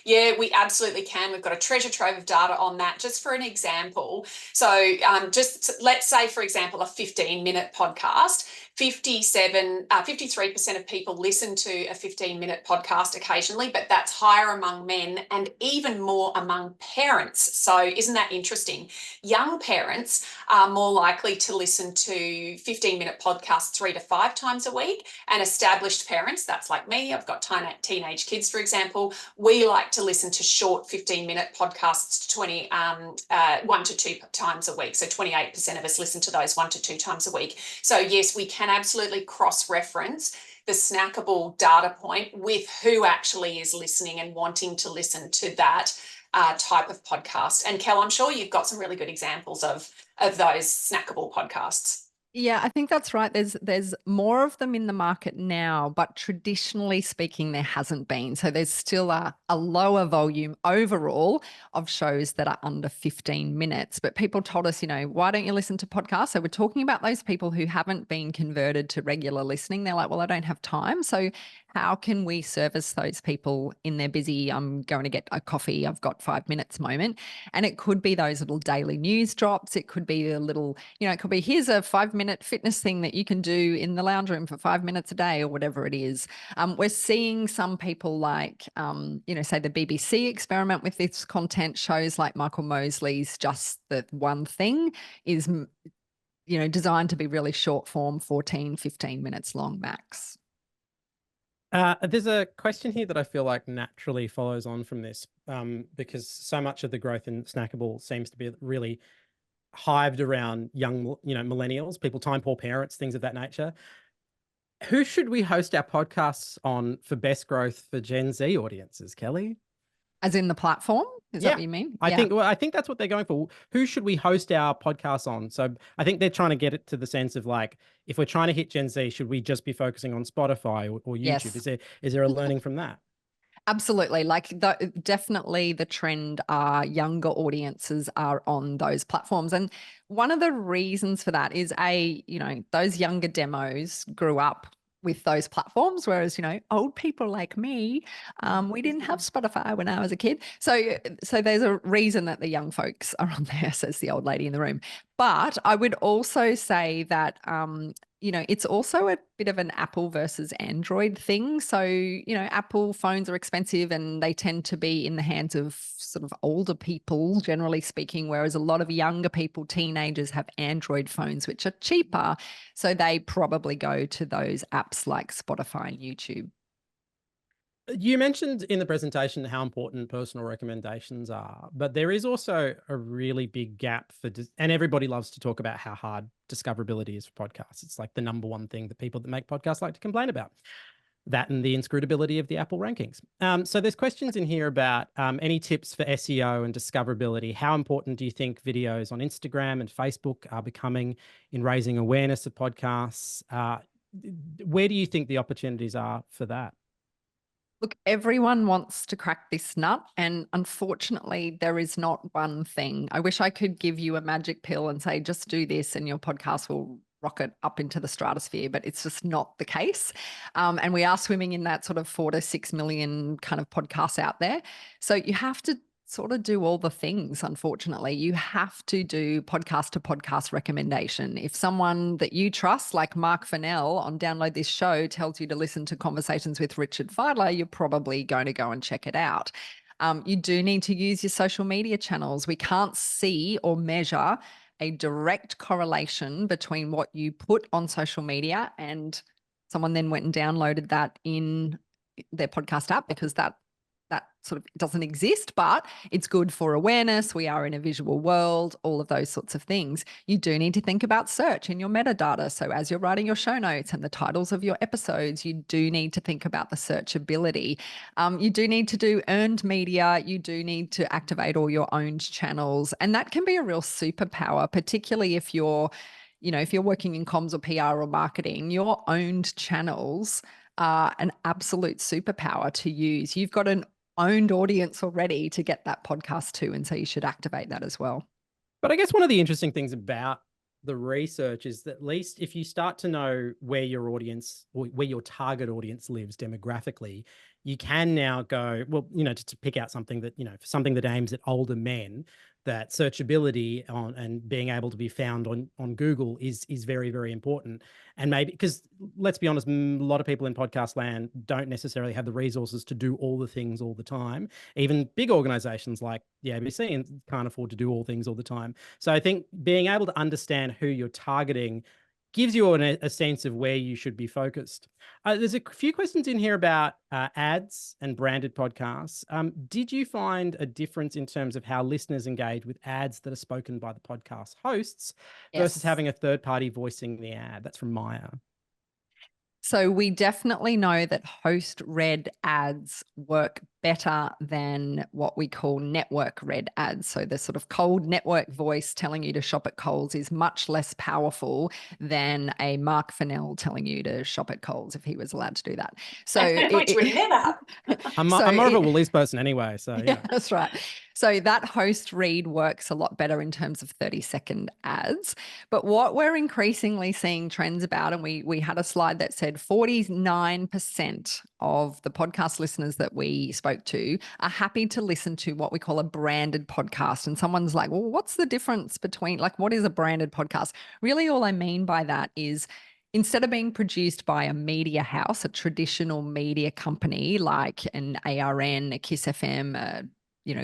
Speaker 3: Yeah, we absolutely can. We've got a treasure trove of data on that. Just for an example, so just let's say, for example, a 15-minute podcast, 53% of people listen to a 15-minute podcast occasionally, but that's higher among men and even more among parents. So isn't that interesting? Young parents are more likely to listen to 15-minute podcasts 3 to 5 times a week, and established parents, that's like me, I've got teenage kids, for example, we like to listen to short 15-minute podcasts 1 to 2 times a week. So 28% of us listen to those 1 to 2 times a week. So yes, we can absolutely cross-reference the snackable data point with who actually is listening and wanting to listen to that type of podcast. And Kel, I'm sure you've got some really good examples of those snackable podcasts.
Speaker 2: Yeah, I think that's right. There's more of them in the market now, but traditionally speaking, there hasn't been. So there's still a lower volume overall of shows that are under 15 minutes. But people told us, why don't you listen to podcasts? So we're talking about those people who haven't been converted to regular listening. They're like, well, I don't have time. So how can we service those people in their busy, I'm going to get a coffee, I've got 5 minutes moment? And it could be those little daily news drops. It could be a little, it could be, here's a 5-minute fitness thing that you can do in the lounge room for 5 minutes a day or whatever it is. We're seeing some people like, say the BBC experiment with this content. Shows like Michael Mosley's Just the One Thing is, designed to be really short form, 14, 15 minutes long max.
Speaker 1: There's a question here that I feel like naturally follows on from this, because so much of the growth in snackable seems to be really hived around young, millennials, people, time poor parents, things of that nature. Who should we host our podcasts on for best growth for Gen Z audiences, Kelly?
Speaker 2: As in the platform? Is that what you mean?
Speaker 1: I think that's what they're going for. Who should we host our podcasts on? So I think they're trying to get it to the sense of like, if we're trying to hit Gen Z, should we just be focusing on Spotify or YouTube?
Speaker 2: Yes.
Speaker 1: Is there a learning from that?
Speaker 2: Absolutely. Definitely the trend are younger audiences are on those platforms. And one of the reasons for that is those younger demos grew up with those platforms, whereas, old people like me, we didn't have Spotify when I was a kid. So there's a reason that the young folks are on there, says the old lady in the room. But I would also say that, it's also a bit of an Apple versus Android thing. So, Apple phones are expensive and they tend to be in the hands of sort of older people, generally speaking, whereas a lot of younger people, teenagers, have Android phones, which are cheaper. So they probably go to those apps like Spotify and YouTube.
Speaker 1: You mentioned in the presentation how important personal recommendations are, but there is also a really big gap and everybody loves to talk about how hard discoverability is for podcasts. It's like the number one thing that people that make podcasts like to complain about. That and the inscrutability of the Apple rankings. So there's questions in here about any tips for SEO and discoverability. How important do you think videos on Instagram and Facebook are becoming in raising awareness of podcasts? Where do you think the opportunities are for that?
Speaker 2: Look, everyone wants to crack this nut, and unfortunately, there is not one thing. I wish I could give you a magic pill and say, just do this and your podcast will rocket up into the stratosphere, but it's just not the case. And we are swimming in that sort of 4 to 6 million kind of podcasts out there. So you have to sort of do all the things. Unfortunately, you have to do podcast to podcast recommendation. If someone that you trust, like Mark Fennell on Download This Show, tells you to listen to Conversations with Richard Fidler, you're probably going to go and check it out. You do need to use your social media channels. We can't see or measure a direct correlation between what you put on social media and someone then went and downloaded that in their podcast app, because that sort of doesn't exist, but it's good for awareness. We are in a visual world, all of those sorts of things. You do need to think about search in your metadata. So as you're writing your show notes and the titles of your episodes, you do need to think about the searchability. You do need to do earned media. You do need to activate all your owned channels. And that can be a real superpower, particularly if you're working in comms or PR or marketing. Your owned channels are an absolute superpower to use. You've got an owned audience already to get that podcast to, and so you should activate that as well.
Speaker 1: But I guess one of the interesting things about the research is that at least if you start to know where your audience or where your target audience lives demographically, you can now go, well, to pick out something that, for something that aims at older men, that searchability and being able to be found on Google is very, very important. And maybe, because let's be honest, a lot of people in podcast land don't necessarily have the resources to do all the things all the time. Even big organizations like the ABC can't afford to do all things all the time. So I think being able to understand who you're targeting gives you a sense of where you should be focused. There's a few questions in here about ads and branded podcasts. Did you find a difference in terms of how listeners engage with ads that are spoken by the podcast hosts versus having a third party voicing the ad? That's from Maya.
Speaker 2: So we definitely know that host-read ads work better than what we call network-read ads. So the sort of cold network voice telling you to shop at Coles is much less powerful than a Mark Fennell telling you to shop at Coles, if he was allowed to do that. So
Speaker 3: which would never happen.
Speaker 1: I'm more of a Woolies person anyway, so yeah.
Speaker 2: That's right. So that host read works a lot better in terms of 30-second ads. But what we're increasingly seeing trends about, and we had a slide that said 49% of the podcast listeners that we spoke to are happy to listen to what we call a branded podcast. And someone's like, well, what's the difference between, like, what is a branded podcast? Really, all I mean by that is, instead of being produced by a media house, a traditional media company like an ARN, a KISS FM,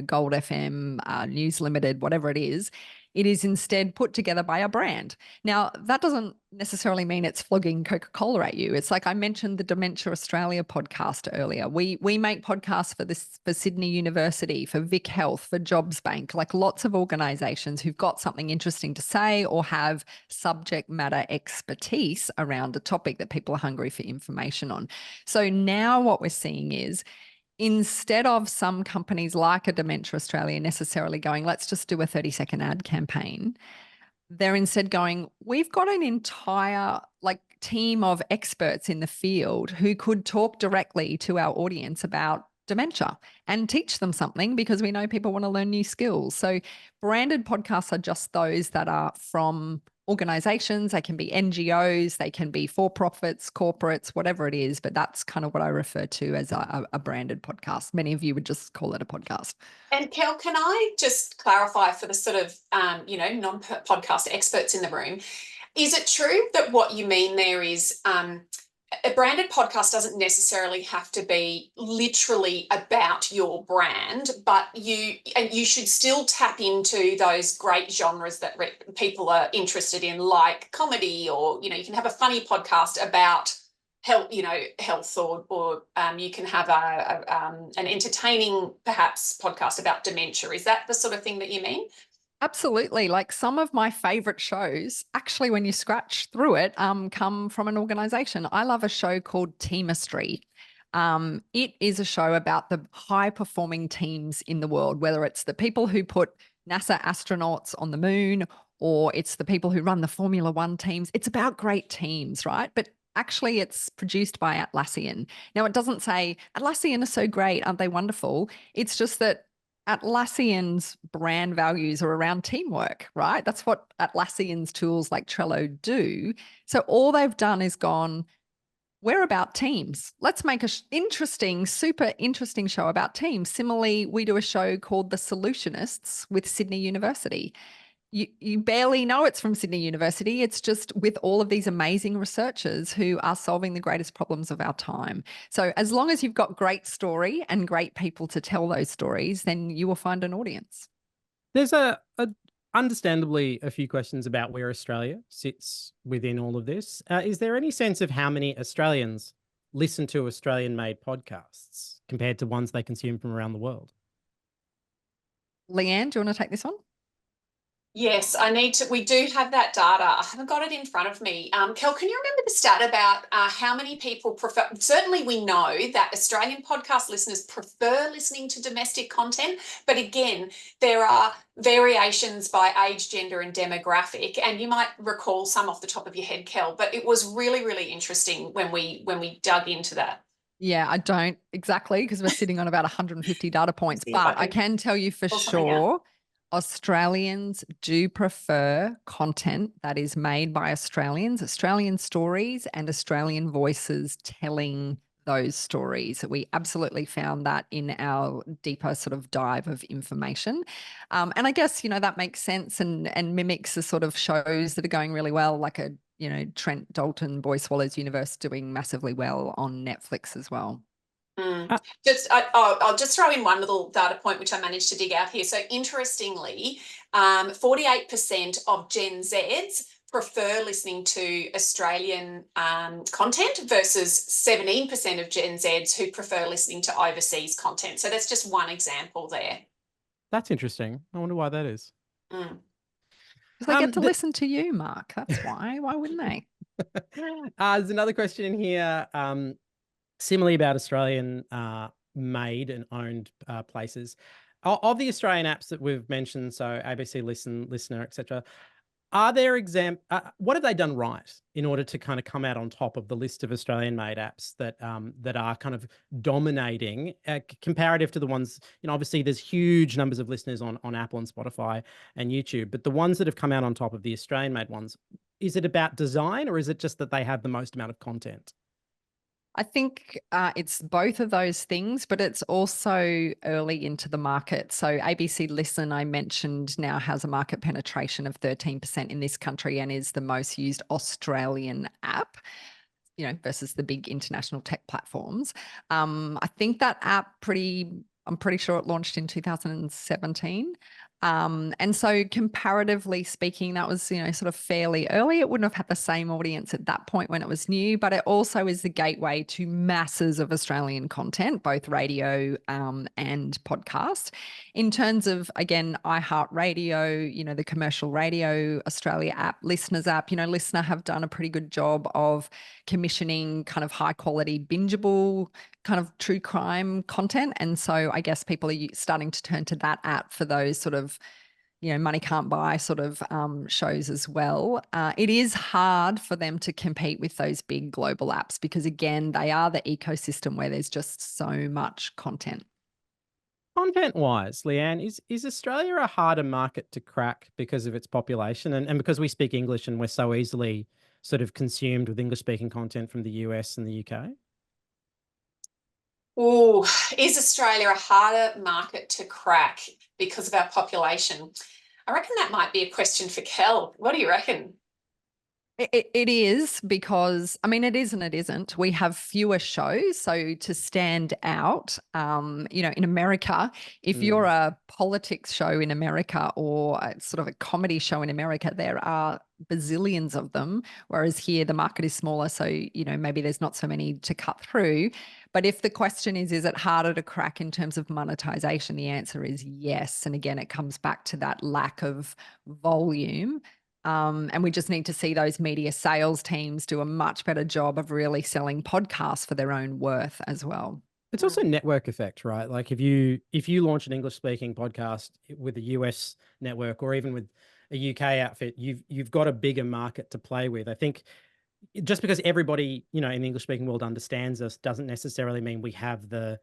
Speaker 2: Gold FM, News Limited, whatever it is instead put together by a brand. Now, that doesn't necessarily mean it's flogging Coca-Cola at you. It's like I mentioned the Dementia Australia podcast earlier. We make podcasts for Sydney University, for Vic Health, for Jobs Bank, like lots of organizations who've got something interesting to say or have subject matter expertise around a topic that people are hungry for information on. So now what we're seeing is, instead of some companies like a Dementia Australia necessarily going, let's just do a 30-second ad campaign, they're instead going, we've got an entire team of experts in the field who could talk directly to our audience about dementia and teach them something, because we know people want to learn new skills. So branded podcasts are just those that are from organizations, they can be NGOs, they can be for-profits, corporates, whatever it is. But that's kind of what I refer to as a branded podcast. Many of you would just call it a podcast.
Speaker 3: And Kel, can I just clarify for the sort of, non-podcast experts in the room, is it true that what you mean there is a branded podcast doesn't necessarily have to be literally about your brand, but you should still tap into those great genres that people are interested in, like comedy, or, you can have a funny podcast about health, or you can have an entertaining, perhaps, podcast about dementia. Is that the sort of thing that you mean?
Speaker 2: Absolutely. Like some of my favorite shows, actually, when you scratch through it, come from an organization. I love a show called Teamistry. It is a show about the high performing teams in the world, whether it's the people who put NASA astronauts on the moon, or it's the people who run the Formula One teams. It's about great teams, right? But actually, it's produced by Atlassian. Now, it doesn't say Atlassian are so great, aren't they wonderful? It's just that Atlassian's brand values are around teamwork, right? That's what Atlassian's tools like Trello do. So all they've done is gone, we're about teams. Let's make a super interesting show about teams. Similarly, we do a show called The Solutionists with Sydney University. You barely know it's from Sydney University. It's just with all of these amazing researchers who are solving the greatest problems of our time. So as long as you've got great story and great people to tell those stories, then you will find an audience.
Speaker 1: There's understandably a few questions about where Australia sits within all of this. Is there any sense of how many Australians listen to Australian-made podcasts compared to ones they consume from around the world?
Speaker 2: Leanne, do you want to take this one?
Speaker 3: Yes, we do have that data. I haven't got it in front of me. Kel, can you remember the stat about how many people prefer? Certainly we know that Australian podcast listeners prefer listening to domestic content, but again, there are variations by age, gender, and demographic. And you might recall some off the top of your head, Kel, but it was really, really interesting when we dug into that.
Speaker 2: Yeah, I don't exactly, because we're sitting on about 150 data points, but I can tell you for sure Australians do prefer content that is made by Australians, Australian stories and Australian voices telling those stories. We absolutely found that in our deeper sort of dive of information. And I guess, that makes sense and mimics the sort of shows that are going really well, like Trent Dalton, Boy Swallows Universe doing massively well on Netflix as well.
Speaker 3: I'll just throw in one little data point which I managed to dig out here. So interestingly, 48% of Gen Zs prefer listening to Australian content versus 17% of Gen Zs who prefer listening to overseas content. So that's just one example there.
Speaker 1: That's interesting. I wonder why that is.
Speaker 2: Because they get to listen to you, Mark. That's why. Why wouldn't they?
Speaker 1: There's another question in here. Similarly about Australian made and owned places. Of the Australian apps that we've mentioned, so ABC Listen, Listener, etc., are there what have they done right in order to kind of come out on top of the list of Australian-made apps that are kind of dominating comparative to the ones, obviously there's huge numbers of listeners on Apple and Spotify and YouTube, but the ones that have come out on top of the Australian-made ones, is it about design or is it just that they have the most amount of content?
Speaker 2: I think it's both of those things, but it's also early into the market. So ABC Listen, I mentioned, now has a market penetration of 13% in this country and is the most used Australian app, versus the big international tech platforms. I think that app I'm pretty sure it launched in 2017. And so comparatively speaking, that was, sort of fairly early. It wouldn't have had the same audience at that point when it was new, but it also is the gateway to masses of Australian content, both radio and podcast. In terms of, again, iHeartRadio, the commercial radio Australia app, Listeners app, Listener have done a pretty good job of commissioning kind of high quality, bingeable kind of true crime content. And so I guess people are starting to turn to that app for those sort of, money can't buy sort of shows as well. It is hard for them to compete with those big global apps because, again, they are the ecosystem where there's just so much content.
Speaker 1: Content-wise, Leanne, is Australia a harder market to crack because of its population and because we speak English and we're so easily sort of consumed with English-speaking content from the US and the UK?
Speaker 3: Oh, is Australia a harder market to crack because of our population? I reckon that might be a question for Kel. What do you reckon?
Speaker 2: It is because, I mean, it is and it isn't. We have fewer shows. So to stand out, in America, if you're a politics show in America or a sort of a comedy show in America, there are bazillions of them. Whereas here, the market is smaller. So, maybe there's not so many to cut through. But if the question is it harder to crack in terms of monetization? The answer is yes. And again, it comes back to that lack of volume. And we just need to see those media sales teams do a much better job of really selling podcasts for their own worth as well.
Speaker 1: It's also network effect, right? Like if you launch an English speaking podcast with a US network or even with a UK outfit, you've got a bigger market to play with. I think just because everybody, in the English speaking world understands us doesn't necessarily mean we have the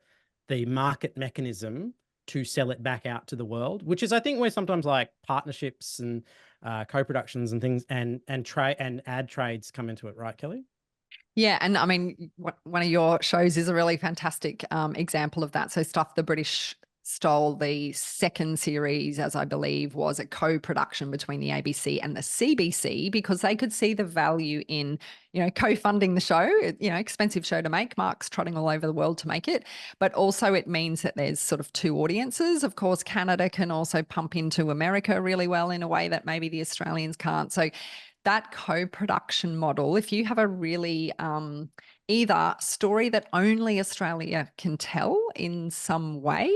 Speaker 1: market mechanism to sell it back out to the world, which is I think where sometimes like partnerships and co-productions and things and ad trades come into it, right, Kelly?
Speaker 2: Yeah, and I mean, one of your shows is a really fantastic example of that. So, Stuff the British Stole, the second series, as I believe, was a co-production between the ABC and the CBC because they could see the value in, co-funding the show. Expensive show to make. Mark's trotting all over the world to make it, but also it means that there's sort of two audiences. Of course, Canada can also pump into America really well in a way that maybe the Australians can't. So that co-production model, if you have a really either story that only Australia can tell in some way,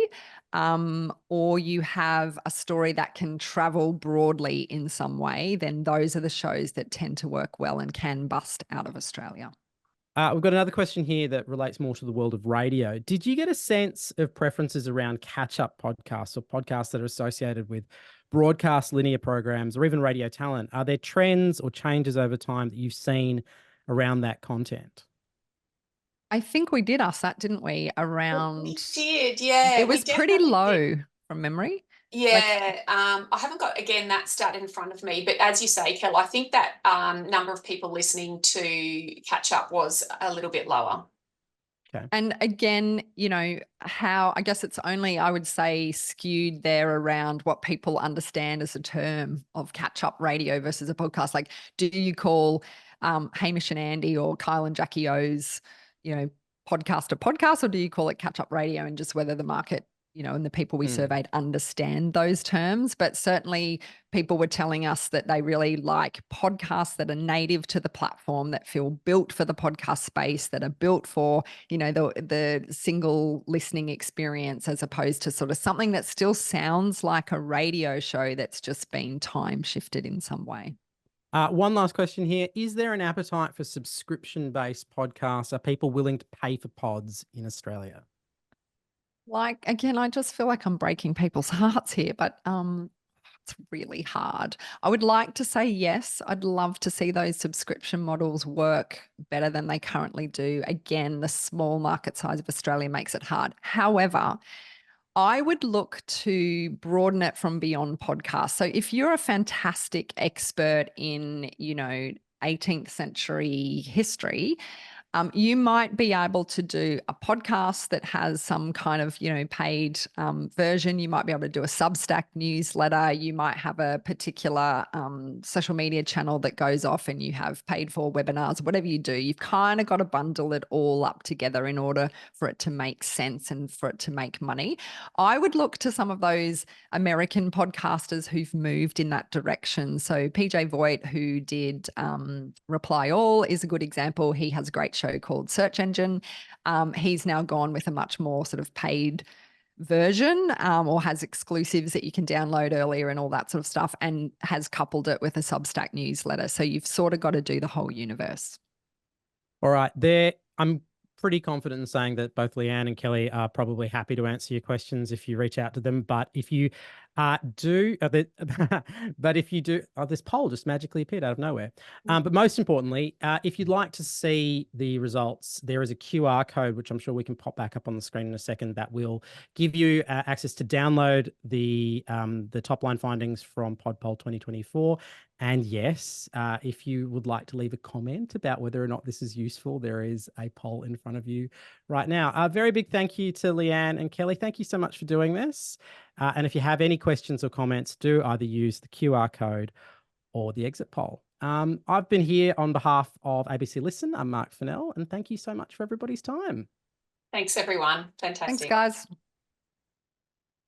Speaker 2: or you have a story that can travel broadly in some way, then those are the shows that tend to work well and can bust out of Australia.
Speaker 1: We've got another question here that relates more to the world of radio. Did you get a sense of preferences around catch-up podcasts or podcasts that are associated with broadcast linear programs or even radio talent? Are there trends or changes over time that you've seen around that content?
Speaker 2: I think we did ask that, didn't we? Around.
Speaker 3: We did, yeah.
Speaker 2: It was pretty low from memory.
Speaker 3: Yeah, I haven't got, again, that stat in front of me, but as you say, Kel, I think that number of people listening to catch up was a little bit lower.
Speaker 1: Okay.
Speaker 2: And again, how I guess it's only, I would say, skewed there around what people understand as a term of catch up radio versus a podcast. Like, do you call Hamish and Andy or Kyle and Jackie O's, podcast a podcast, or do you call it catch up radio? And just whether the market, and the people we surveyed understand those terms. But certainly people were telling us that they really like podcasts that are native to the platform, that feel built for the podcast space, that are built for, the single listening experience, as opposed to sort of something that still sounds like a radio show that's just been time shifted in some way.
Speaker 1: One last question here. Is there an appetite for subscription-based podcasts? Are people willing to pay for pods in Australia?
Speaker 2: Like, again, I just feel like I'm breaking people's hearts here, but it's really hard. I would like to say yes. I'd love to see those subscription models work better than they currently do. Again, the small market size of Australia makes it hard. However, I would look to broaden it from beyond podcasts. So if you're a fantastic expert in, 18th century history, you might be able to do a podcast that has some kind of, paid version. You might be able to do a Substack newsletter. You might have a particular social media channel that goes off and you have paid for webinars, whatever you do. You've kind of got to bundle it all up together in order for it to make sense and for it to make money. I would look to some of those American podcasters who've moved in that direction. So PJ Voigt, who did Reply All, is a good example. He has a great show called Search Engine. He's now gone with a much more sort of paid version, or has exclusives that you can download earlier and all that sort of stuff, and has coupled it with a Substack newsletter. So you've sort of got to do the whole universe.
Speaker 1: All right. I'm pretty confident in saying that both Leanne and Kelly are probably happy to answer your questions if you reach out to them. But if you But if you do, this poll just magically appeared out of nowhere. But most importantly, if you'd like to see the results, there is a QR code, which I'm sure we can pop back up on the screen in a second, that will give you access to download the top line findings from PodPoll 2024. And yes, if you would like to leave a comment about whether or not this is useful, there is a poll in front of you right now. A very big thank you to Leanne and Kelly. Thank you so much for doing this. And if you have any questions or comments, do either use the QR code or the exit poll. I've been here on behalf of ABC Listen. I'm Mark Fennell, and thank you so much for everybody's time.
Speaker 3: Thanks, everyone.
Speaker 2: Thanks,
Speaker 3: Fantastic.
Speaker 2: guys.